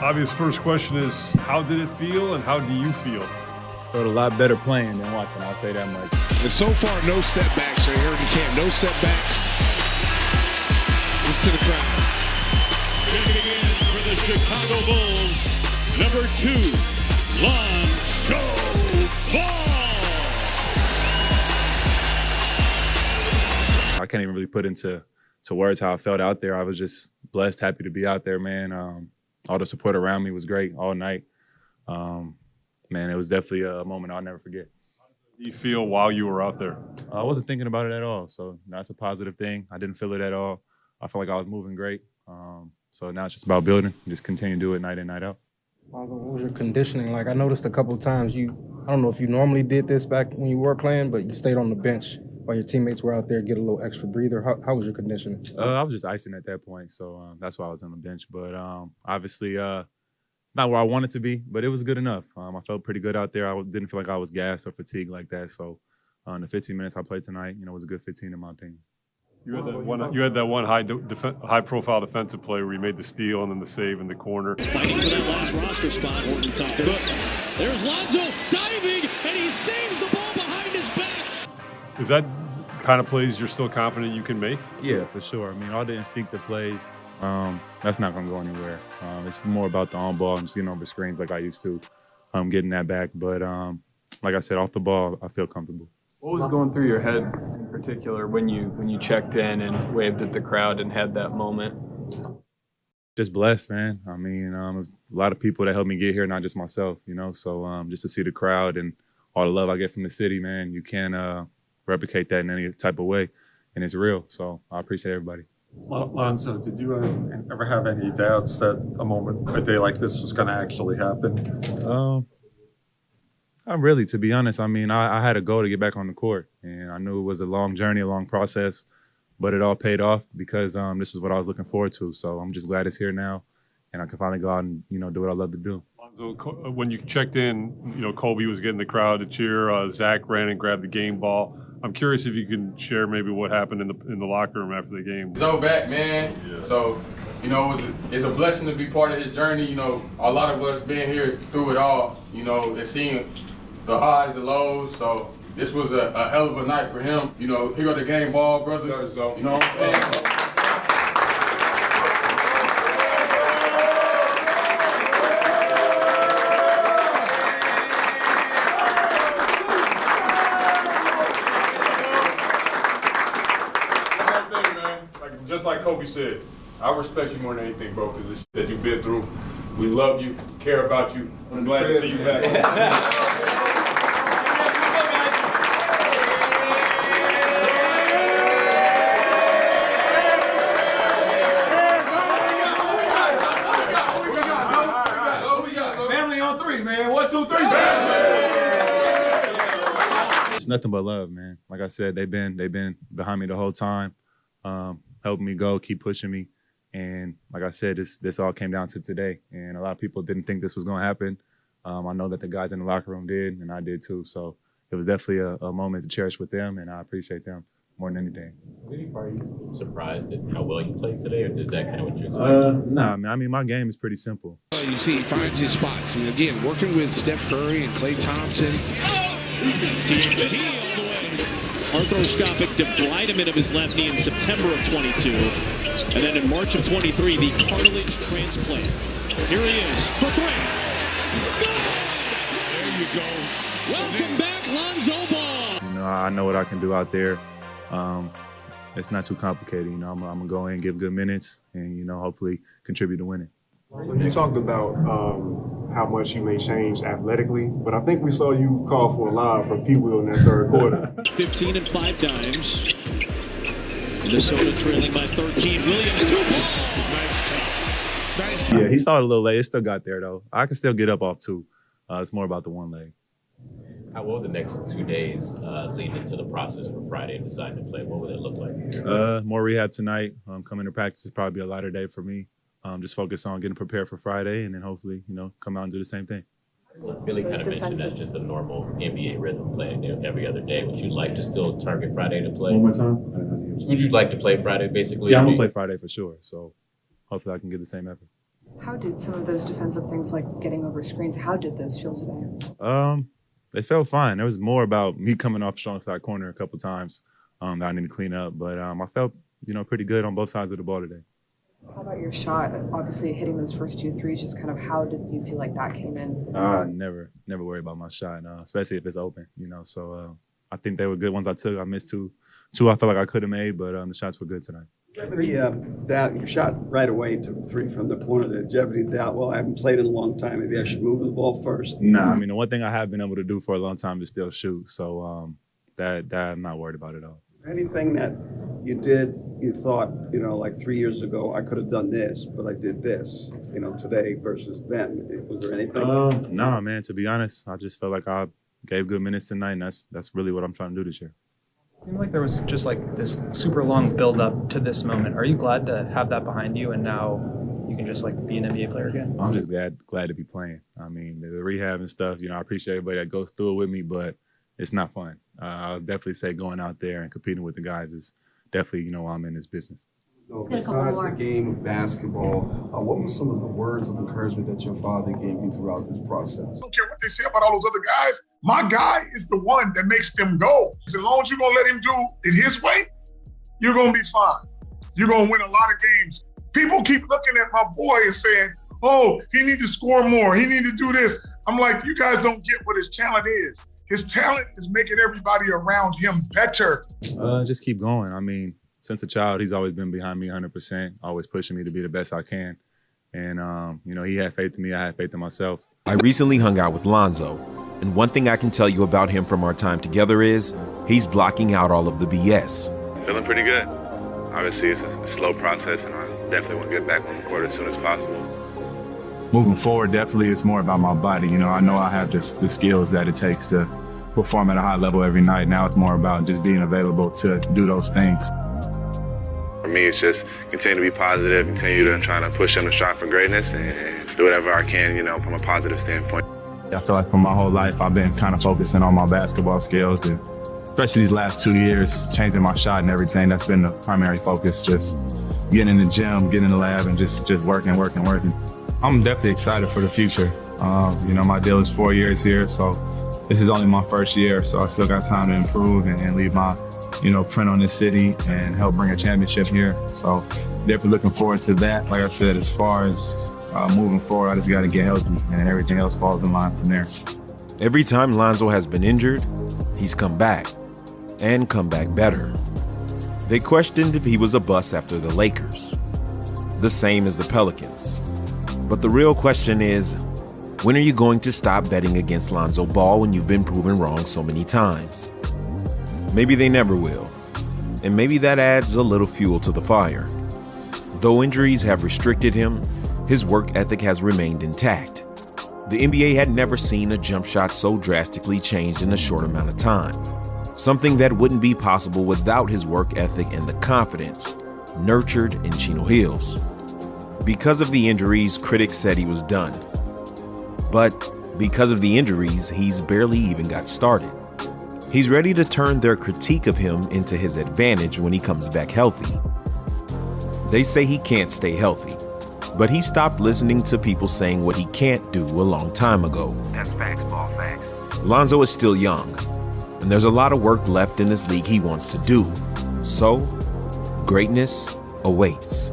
Obvious first question is, how did it feel and how do you feel? Felt a lot better playing than watching, I'll say that much. And so far, no setbacks right here in camp. No setbacks. Listen to the crowd. Checking in for the Chicago Bulls, number 2, Lonzo Ball. I can't even really put into words how I felt out there. I was just blessed, happy to be out there, man. All the support around me was great all night. Man, it was definitely a moment I'll never forget. How did you feel while you were out there? I wasn't thinking about it at all, so that's a positive thing. I didn't feel it at all. I felt like I was moving great. So now it's just about building, just continue to do it night in, night out. Lonzo, what was your conditioning like? I noticed a couple of times I don't know if you normally did this back when you were playing, but you stayed on the bench while your teammates were out there, get a little extra breather. How was your conditioning? I was just icing at that point, so that's why I was on the bench. But obviously, not where I wanted to be, but it was good enough. I felt pretty good out there. I didn't feel like I was gassed or fatigued like that. So the 15 minutes I played tonight, was a good 15 in my opinion. You had that one high-profile defensive play where you made the steal and then the save in the corner. Fighting for that last roster spot, Horton Tucker. There's Lonzo diving, and he saves the ball behind his back. Is that kind of plays you're still confident you can make? Yeah, for sure. I mean, all the instinctive plays, that's not going to go anywhere. It's more about the on-ball and just getting over screens like I used to, getting that back. But like I said, off the ball, I feel comfortable. What was going through your head in particular when you checked in and waved at the crowd and had that moment? Just blessed, man. I mean, a lot of people that helped me get here, not just myself, So just to see the crowd and all the love I get from the city, man, you can't replicate that in any type of way, and it's real. So I appreciate everybody. Lonzo, did you ever have any doubts that a day like this was going to actually happen? Not really, to be honest. I mean, I had a goal to get back on the court, and I knew it was a long journey, a long process, but it all paid off because this is what I was looking forward to. So I'm just glad it's here now, and I can finally go out and, do what I love to do. Lonzo, when you checked in, Kobe was getting the crowd to cheer. Zach ran and grabbed the game ball. I'm curious if you can share maybe what happened in the locker room after the game. So back, man. Yeah. So, it's a blessing to be part of his journey. A lot of us being here through it all, and seeing the highs, the lows. So this was a hell of a night for him. Here go the game ball, brothers. So, you know what I'm saying? Just like Kobe said, I respect you more than anything, bro, because the shit that you've been through. We love you, care about you. I'm glad to see you back. Family on 3, man. 1, 2, 3. It's nothing but love, man. Like I said, they've been behind me the whole time. Helping me go, keep pushing me. And like I said, this all came down to today. And a lot of people didn't think this was going to happen. I know that the guys in the locker room did, and I did too. So it was definitely a moment to cherish with them, and I appreciate them more than anything. Are you surprised at how well you played today, or is that kind of what you expected? Nah, man. I mean, my game is pretty simple. You see, he finds his spots. And again, working with Steph Curry and Klay Thompson. TNT all the way. Arthroscopic debridement of his left knee in September of 22. And then in March of 23, the cartilage transplant. Here he is for 3. Good! There you go. Welcome back, Lonzo Ball. I know what I can do out there. It's not too complicated. I'm going to go in, give good minutes, and, hopefully contribute to winning. You talked about how much you may change athletically, but I think we saw you call for a lob from Pee Wee in that third quarter. 15 and 5 dimes. Minnesota trailing by 13. Williams 2 ball. Nice cut. Yeah, he saw it a little late. It still got there, though. I can still get up off 2. It's more about the one leg. How will the next 2 days lead into the process for Friday and deciding to play? What would it look like? More rehab tonight. Coming to practice is probably a lighter day for me. Just focus on getting prepared for Friday, and then hopefully, come out and do the same thing. Billy kind of mentioned that's just a normal NBA rhythm playing every other day. Would you like to still target Friday to play? One more time? Would you like to play Friday, basically? Yeah, I'm going to play Friday for sure. So hopefully I can get the same effort. How did some of those defensive things, like getting over screens, how did those feel today? They felt fine. It was more about me coming off strong side corner a couple times that I need to clean up. But I felt, pretty good on both sides of the ball today. How about your shot? Obviously, hitting those first 2 threes, just kind of how did you feel like that came in? Never worry about my shot, especially if it's open, So I think they were good ones I took. I missed two I felt like I could have made, but the shots were good tonight. You shot right away, took 3 from the corner. Did you have any doubt? Well, I haven't played in a long time. Maybe I should move the ball first. Nah, the one thing I have been able to do for a long time is still shoot. So that I'm not worried about at all. Anything that you did, you thought, like 3 years ago, I could have done this, but I did this, today versus then. Was there anything? Nah, man, to be honest, I just felt like I gave good minutes tonight, and that's really what I'm trying to do this year. It seemed like there was just like this super long build up to this moment. Are you glad to have that behind you and now you can just like be an NBA player again? I'm just glad to be playing. The rehab and stuff, I appreciate everybody that goes through it with me, but it's not fun. I'll definitely say going out there and competing with the guys is definitely, why I'm in this business. So besides the game of basketball, what were some of the words of encouragement that your father gave you throughout this process? I don't care what they say about all those other guys. My guy is the one that makes them go. As long as you're going to let him do it his way, you're going to be fine. You're going to win a lot of games. People keep looking at my boy and saying, oh, he need to score more. He need to do this. I'm like, you guys don't get what his talent is. His talent is making everybody around him better. Just keep going. Since a child, he's always been behind me 100%, always pushing me to be the best I can. And, he had faith in me. I had faith in myself. I recently hung out with Lonzo, and one thing I can tell you about him from our time together is he's blocking out all of the BS. Feeling pretty good. Obviously, it's a slow process, and I definitely want to get back on the court as soon as possible. Moving forward, definitely it's more about my body. I know I have the skills that it takes to perform at a high level every night. Now it's more about just being available to do those things. For me, it's just continue to be positive, continue to try to push them to strive for greatness and do whatever I can, from a positive standpoint. I feel like for my whole life, I've been kind of focusing on my basketball skills, and especially these last 2 years, changing my shot and everything. That's been the primary focus, just getting in the gym, getting in the lab, and just working. I'm definitely excited for the future. My deal is 4 years here, so this is only my first year, so I still got time to improve and leave my print on this city and help bring a championship here. So definitely looking forward to that. Like I said, as far as moving forward, I just got to get healthy and everything else falls in line from there. Every time Lonzo has been injured, he's come back and come back better. They questioned if he was a bust after the Lakers, the same as the Pelicans. But the real question is, when are you going to stop betting against Lonzo Ball when you've been proven wrong so many times? Maybe they never will, and maybe that adds a little fuel to the fire. Though injuries have restricted him, his work ethic has remained intact. The NBA had never seen a jump shot so drastically changed in a short amount of time, something that wouldn't be possible without his work ethic and the confidence nurtured in Chino Hills. Because of the injuries, critics said he was done. But because of the injuries, he's barely even got started. He's ready to turn their critique of him into his advantage when he comes back healthy. They say he can't stay healthy, but he stopped listening to people saying what he can't do a long time ago. That's facts, ball facts. Lonzo is still young, and there's a lot of work left in this league he wants to do. So, greatness awaits.